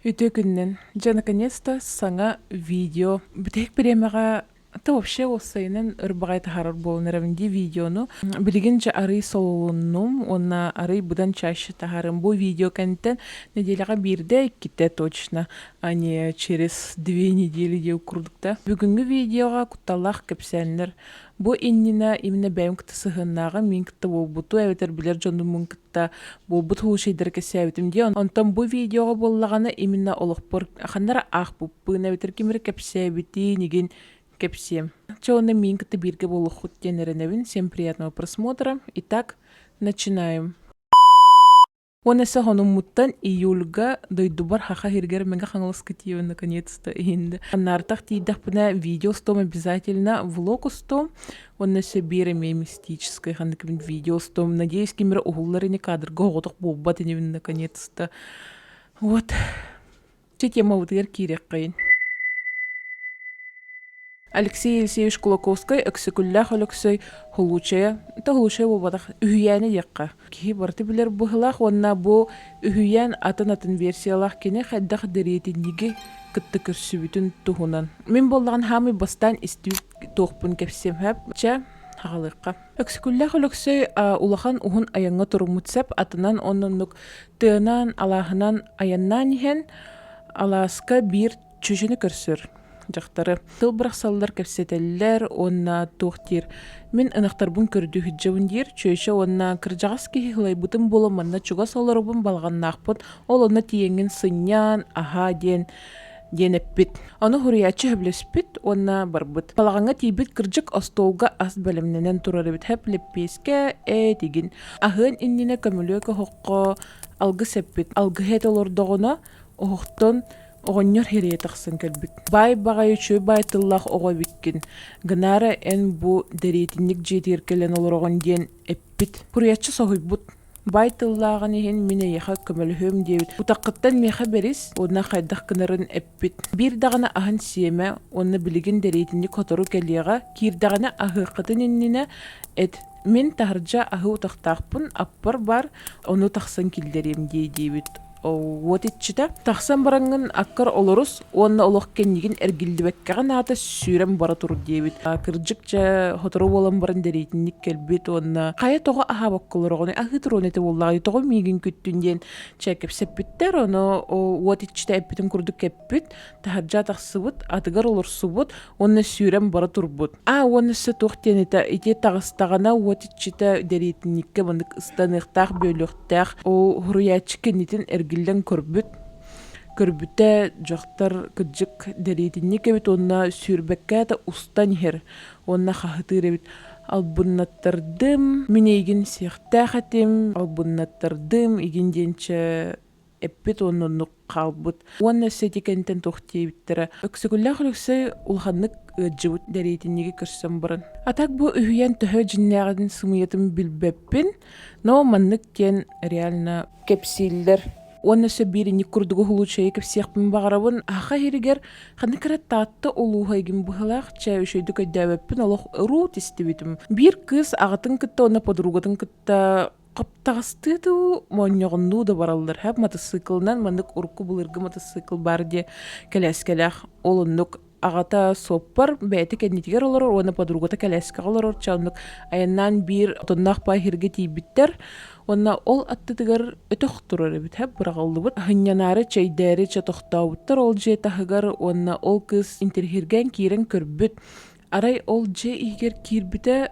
Үтө күннен. Жа наконец-то саңа видео. Бітек беремеға это вообще осайынан ырбағай тахарар болынырымди видеону. Билигин жа арый солулуннум, онна арый будан чаще тахарым. Бу видео кәнттен неделяға бирде китте точно, а не через 2 недели деу курдукта. Бүгүнгү видеоға кутталлах кепсәнлер. Бу иннина именно бәйм кыты сыхыннаға мен кыты болбуту, әветер билер жонду mun кытта болбут хулшейдер кесәбитим ди. Онтан бу видеоға боллаганы именно олықпор аханнара ах буппын әветер кемер кепсәбити неген кепсем. Чоуна мен кыты бирге болу хуттенереневин. Всем приятного просмотра. Итак, начинаем. Онеса хонуммуттан июльга дойдубар хаха хиргер менга хангалас кытиева наконец-то инде. Аннартах тидахпына видео стом обязательно, влог стом. Онеса бираме мистическое ханаквин видео стом. Надеюсь, кемера угулларыне кадр гоготох боббатыневин наконец-то. Вот. Че тема вутыгер кирек кайын. Алексей Елисеевич Кулаковский өксөкүллах өлөксөй хулучая. Та хулучая болбатах үһүйәне якка. Ки барты билер бухлах онна бу үһүйән атын версиялах кене хаддах деретинниги кытты көрсүбүтүн тухунан. Мен боллаган хамы бастан истүк тохпун кепсем хап. Ча хагалыкка. Өксөкүллах өлөксөй улахан ухун аянга турмутсап атынан оннук тыынан алахынан аяннан ихен аласка бир чүжүнү көрсөр. Жақтары. Тыл бірақсалылар кәпсетелілер, онна тоқтир. Мен ынақтар бұн көрді хүджауын дер, чөйші онна кіржағас кейхілай бұтын болыманна чуға салар бұн балған нақпыт, ол онна тиеңін сыннян, аха ден әппет. Оны хуриячы хөблеспет, онна барбыт. Балағанға тейбет кіржік остолға ас бәлімненен тұрары бет хөплеппеске деген. Ахын инніне көмілөкі хоққа алғы сәппет. Алғы хет олырдығына оғықтан оғыннер херeye тақсын кәлбік. Бай бағай үші бай тыллақ оға біккен. Гынара ән бұ дәретінік жетер кәлен олар оғын ден әппет. Пұриятшы соғый бұд. Бай тыллағын ехен мене еха көміліхім дебіт. Бұтаққыттан меха берес, одна қайдақ кінарын әппет. Bir дағына ағын сиеме, оны білігін дәретінік отыру кәлеға, кир дағына ағықытын енніне әт. Мен тағыржа ағы ұтақтақпын, аппар бар, оны тақсын келдерем дебіт. Вот итчита тахсан барангын аккар олорус онна олох кеннигин эргилдибеккаган ата сүрем бара тур дебит. Кыржык жа хотору болан баран дерейтинник келбит онна кая тога ахабак колорогоны ахытронете боллагы тога мигин күттүнден чекеп сеппиттер оны вот итчита эппитин курдук кеппит тахаржа тахсыбыт атыгар олорсубут онна сүрем бара турбут. Онна се тохтенета ите тагыстагана вот итчита дерейтинникке бандык ыстаныктак бөлөктак хуруячкенитин гилден көрбүтэ жактар кыджык деретинник эбит онна сүрбекката устан хер онна хахытыр эбит албуннаттардым минейгин сехтахатым албуннаттардым игинденче эппит оннук калбыт онна сетикентен тохтебиттера өксөгүллах өлөксөй улханнык жыбыт деретинниги көрсөм баран атак бу үһүйен төһө жиннягын сымыятым билбеппин но маннык кен реально кепсиллер оннасы бири никурдугу хулучай кепсиякпын багарабын аха хиригер ханыкара татты улухайгин бухалах ча үшөйдү көйдөбөппүн олох рут истибитим бир кыз агатын кытта онна подругатын кытта каптагастыду монньогунду да бараллар хап мотоциклынан мандык урку булыргы мотоцикл барде келескелах олуннук агата соппар бәйті кәннетігер олар, оны подругата кәләскі олар, чаундық аяннан бір отыннақ бай хирге тейбіттер, онна ол аттытығар өтіқ тұрар әбіт, бірағалды бұд. Хынянары чайдәрі чатоқтауыттар, ол же тағығар, онна ол кыз интерхирген кейрен көрбіт. Арай ол же егер кирбіті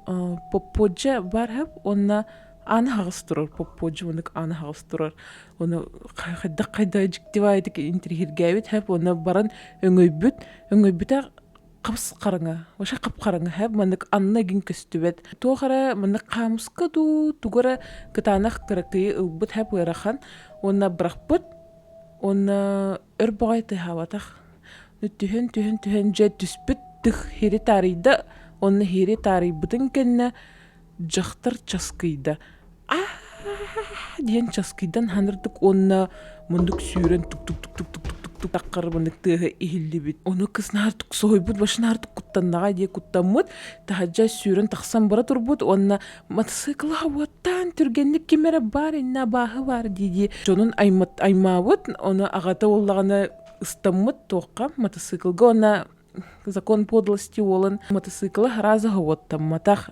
попподжа бар әб, онна аны хағыстырар, попподжа ондық аны хағыстырар. Оны қайда жіктівайдық интерхиргәбіт, оны баран өңөйбіті қапс қарыңа, оша қап қарыңа, мандық анна ген көстібет. Тоғара мандық қамысқа туғара кытанақ қырақы ұлбыт өйрахан, оны бірақ бұд, оны өрбағайты хаватақ. Түхен жа түспіт түх хері тарайды, оны хері тарайбытын кәнне жақтар часкайды. Ден часкайдан ханырдық онна мұндық сүйрен тук таққар мындык тыга ихиллибит. Оны кыснартык сойбут башнартык куттаннага де куттаммыт. Тахаджа сүйрен тахсан бара турбут. Онна мотоцикла хаваттан түргенлик кемере бар, инна бахы бар диди. Жонун аймабыт. Оны агата оллагана ыстаммыт тоққа мотоциклга. Онна закон подлости олан мотоцикла раза хаваттамматах.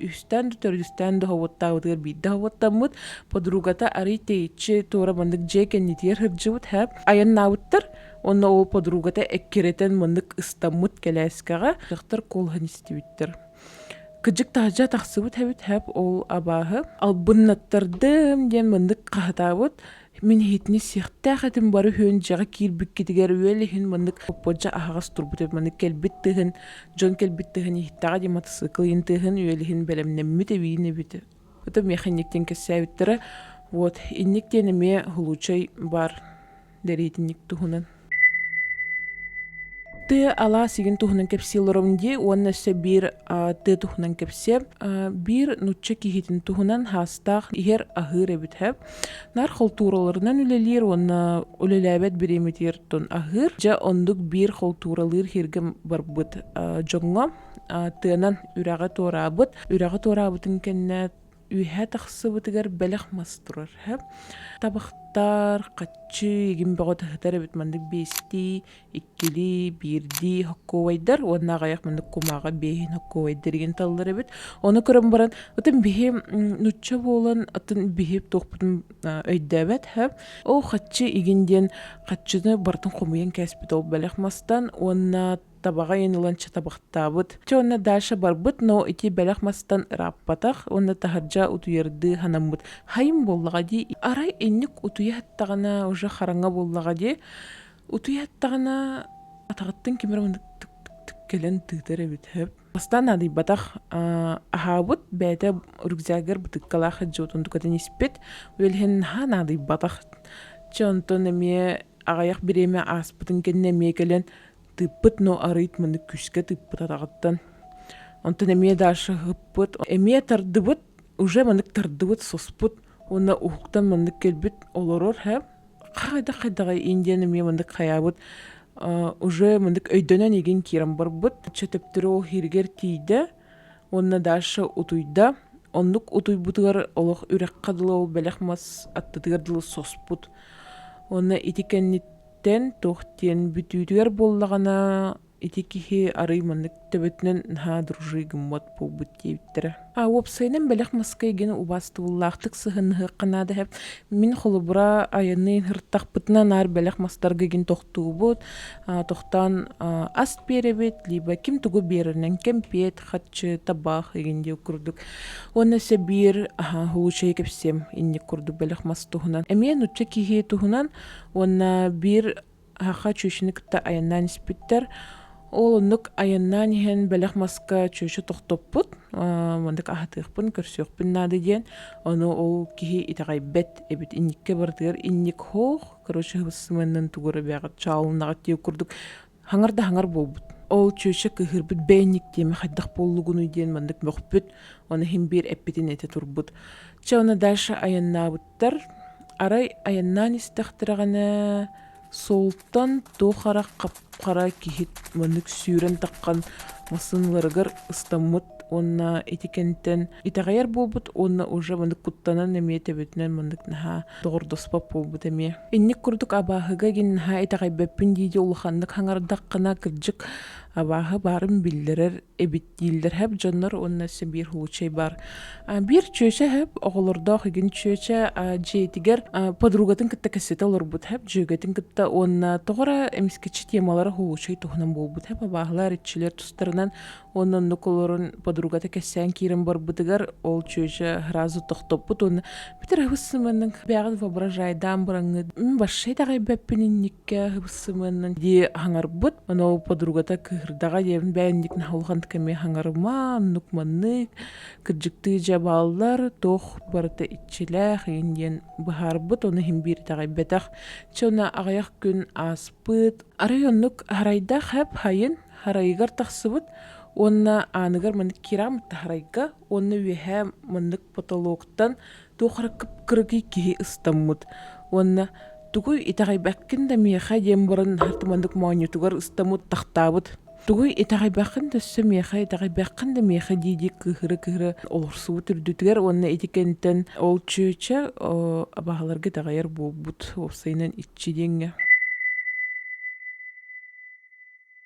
Үстән төрдүстән да хаваттаудыр бидда хаваттаммыт. Подругата ари тейче тора мандык джекен нитер хыржыбыт хэп. Аян науттар. Онна ол подругата эккеретен мандык ыстаммыт келәскага. Жақтар колхан истибиттер. Кыжык тажа тахсыбыт хэп ол абахы. Албыннаттардым ден мандык кахатабыт. Мен хитни сихтахатым бары хөн жага кирбик китигер үелихин мандык поппожа ахагас турбут мандык келбиттихин жон келбиттихин хиттага ди мотоцикл интихин үелихин белемнеммит эбине бит. Это механиктен кесәвиттер. Вот инниктен ме хулучай бар дерейтинник тухунан. Ты ала сиген тухунан кепсилоромди, онна се бир ты тухунан кепсе, бир нутча кихитин тухунан хастах ихер ахыр эбитхеп. Нар холтураларынан үлелер, онна үлеләбет биреметер тон ахыр. Жа ондук бир холтуралыр хиргем барбыт жоңга, тыанан үрага торабытын кенне үйә тахсыбытыгар бәлех мастурар. Табақтар, қатчы, егін бағыт хытары бит мандык бести, иккили, бирди, хокковайдар. Онна ғаяқ мандык кумаға бейін хокковайдар еген талдары бит. Оны көрім баран, отын бейім нутча болан, отын бейіп тоқпытын өйдәбет. О қатчы егінден қатчыны бартын қомуен кәспет ол бәлех мастан, онна табаға еніланча табақтабыт. Онна дальше барбыт, но ити бәлех мастан раппатақ, онна тахарджа утуерді ханамбыт. Хайым боллаға ди, арай энник утуя хаттағана уже хараңа боллаға ди, утуя хаттағана атағыттың кемер онды түк келен тыйтар әбіт хэп. Бастан ады батақ ахабыт бәйті үргзәгер бұтыққалақы жотын түкатын еспет, өлхен хан ады батақ. Чонтон әме ағаяқ біреме аспытын кенне әме келен тыппыт, но арыйт мынды күшке тыппыт атағыттан. Онтон әме дашы хыппыт, әме тардыбыт, уже мындык тардыбыт соспыт, онна ухуктан мындык келбит олорор хэп. Қайда-қайдаға индиян әме мындык хаябыт, уже мындык өйдөнен еген керам барбыт. Чөтөптірі ол хиргер тейді, онна дашы утуйда, ондук утуйбутығар олық үрек қадылы ол бәләқмас аттытығардылы соспыт. Онна итикенниттен тоқтен бүтүйдігер боллағана итикихи арый мандык төбөтүнөн дружи гыммат болбут дейбиттер. Опсайнан бәләк маска еген убасты буллақтык сыхынны қанады хэп. Мин холубра айаны хырттақпытынан ар бәләк мастарга еген тоқтуубут. Тоқтан аст беребет, либо ким тугу берінен, кемпет, хатчы, табақ егенде күрдік. Оны сәбір хулучай кепсем инне күрдік бәләк мастығынан. Әмен үтчі кихе тұғынан, оны бір хақа чөшіні кітті аяннан іспеттер. Ол оннук аяннан ехен бәләк маска чөші тоқтоппыт, мандык ахатықпын, көрсөкпін нады ден, оны ол кихи итағай бәт әбет инникке бардығыр, инник хоқ, короче хыбысымынан туғыры бәғат чалынағат деу күрдік, хаңарда хаңар болбыт. Ол чөші көхірбіт бәйнік деме қайдақ болуғыну ден мандык мөқпіт, оны хем бір әппетін әте тұрбыт. Ча оны дальше аяннабыттар, арай аяннан істіқтірағаны солтан тоқара қапқара кихит мандык сүйрен таққан масынларығыр ыстамыт, онна этикенттен итағайар болбыт, онна уже мандык куттанан әме тәбетінен мандык наха доғырдоспап болбыт әме. Инник күрдік абағыға ген наха итағай бәппін дейді олықандық хаңардақ қана кірджік абағы барын білдірер әбет дейілдер әп жаннар онна бір хулучай бар. Бір чөші әп оғылырдақ еген чөші жейтігер подругатын кітті кәсеті олар бұд әп жөгетін кітті онна тоғыра әмескетші темалары хулучай тұғынан бол бұд әп абағылар етшілер тұстарынан онын нұқылырын подругаты кәсән керін бар бұдығар ол чөші разы тоқтап бұд оны бітір ғысымының бәғыд воображайдан бұраңы башай дағай бәппінен некке ғысымының де хаңар бұд оны ол подругата кығырдаға дебін бәйіндік нағылған кәме хаңарыма нұқманны кірджікті жабалылар тоқ барыта итчіләқ енден бұхар бұд оны хембір дағай бәтақ чона ағаяқ күн аспыд арай оннық харайдақ әп хайын харайығар тақсыбыд онна анығар мандык керамытты харайға, онны веха мандык потолоктан тоқара кіп-кіргі кеге ұстамыд. Онна Тугуй итагайбаккин да миэхэ диэн баран хартымандык мооньютугар ыстамут тахтаабыт. Тугуй итагайбаккин да өссө миэхэ итагайбаккин да миэхэ диди кыхыры олорсуу түрдүтүгер онна итикенттен ол чүчэ абааларга тагайар буубут опсайнан итчи диэнгэ.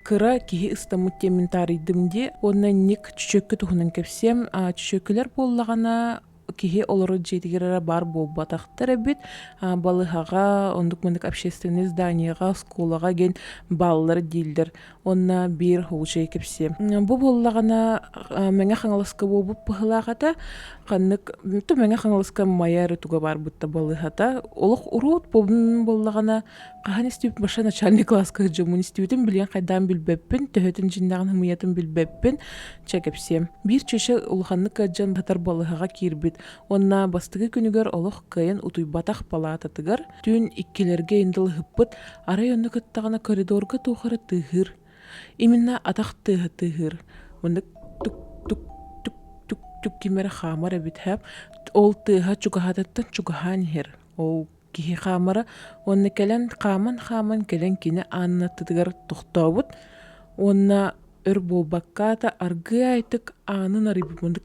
Кыра киһи ыстаммыт темин таарыйдым онна ник чүчөккө тухунан кепсем, чүчөккөлөр боллагана киһи олоро дьиэтигэрэрэ бар буолбатахтар эбит, балыһаҕа, ондук мындык общественный зданияга, скулага ген бааллар дииллэр, онна биир хуучай кепсем. Бу боллагана мэҥэ хаҥаласка буолбут быһылаахата, ханнык мэҥэ хаҥаласка мая эрэ бар бутта балыһата, олох уруут бобун боллагана хаһан истибит баша начальник класска жомун истибитин билиэн хайдаан билбеппин, төһөтүн жиннагын хымыйатын билбеппин чекепсем. Биир чөчө улаханнык аджан батар балыһаға киирбит, онна бастыгы күнүгөр олох кыйын утуйбатах палаататыгар түүн иккилерге индыл хыппыт арай оннукыттагана коридорга туухара тыыһыр. Именно атах тыыһыр. Ондук тук кимер хаамар эбитхэп, ол тыыһа чугаһататтан чугаһаан иһэр. Ол киһи хаамара онна келен хааман келен кини ааннаттыгар тухтобут. Онна өр болбаккаата аргы айтык аанын арыбыт мындык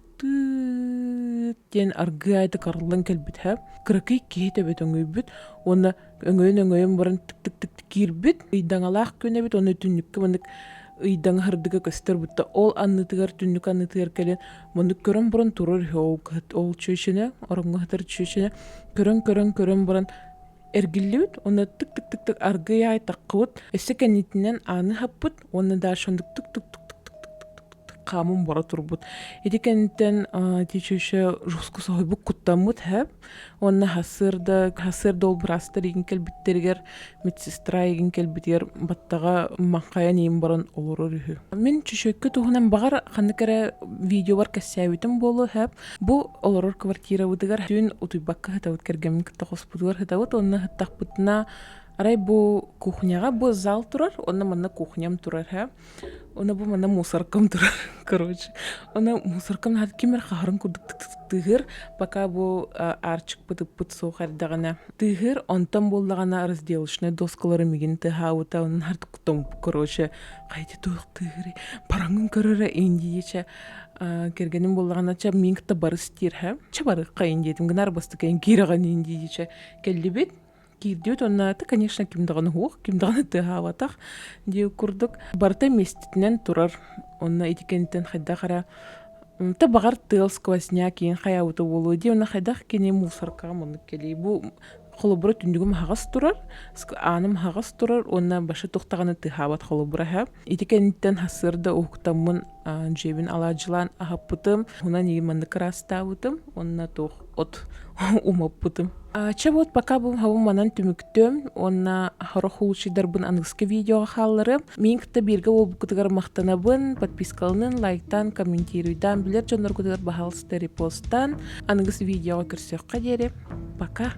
тен аргы айтык арылан келбитхэп. Кыракый киһи төбөт өңөйбүт. Онна өңөйөн баран тык киирбит. Ыйдаҥалаах күнэбит, онна түннүккө мындык ыйдаҥа хырдыга көстөр бутта. Ол аннытыгар түннүк аннытыгар келен мындык көрөн буран турар ол чөчүнө, ороңго хатар чөчүнө көрөн буран эргиллибит, онна тык аргы айтаккыбыт. Эссе кеннитинен ааны хаппыт, онна да шондук тык камын бара турбут. Эдикенттен тичүшө жуску сойбук куттаммыт хэп. Онна хасыр долбырастар еген келбиттеригер, медсестра еген келбитер баттага маңкаян ем баран олорор үхү. Мен чүшөккө тухунан багар ханыкара видео бар кассабитим болу хэп. Бу олорор квартира выдыгар түн утуйбакка хытабыт кергемин кытта хоспутугар хытабыт, онна хыттахпытына арай бу кухняга бу зал турар, онна манна кухням турар хэп. Она бу мана мусоркам турар, короче. Она мусоркам над кимер харын кудык тыгыр, пока бу арчык пыт сохардагана. Тыгыр онтан боллагана разделочная доскалары мигин тыхаута, он хартуктом, короче. Кайти туйк тыгыры, парангын көрөрө индиече кергенин боллагана ча минкта барыс тирхэ. Ча бары кайын дедим, гынар басты кайын кираган индиече келлибит. Кирдют, онна, конечно, кимдаганы хух, кимдаганы тыхаватах, дию курдук. Барта меститинен турар, онна этикенттен хайдахара. Та багар тыл сквозняк кийин хаяуты болу, дию онна хайдах кене мусоркага муну келей. Бу холобура түндүгүм хагас турар, аным хагас турар, онна башы туктаганы тыхават холобура хэп. Этикенттен хасырда ухтамын жебин алажылан ахаппытым, хунан ийманды крастаутым, онна тух от умаппытым. Чабот пока бу хаву манан түмүктөм, онна хорох улучидарбын английский видеоға халлары. Мен кітті берге ол бұқытығар мақтанабын, подпискалынын, лайктан, комментируйдан, білер жондар күтігар бағалысты репосттан. Английский видеоға кірсеққа дере. Пока!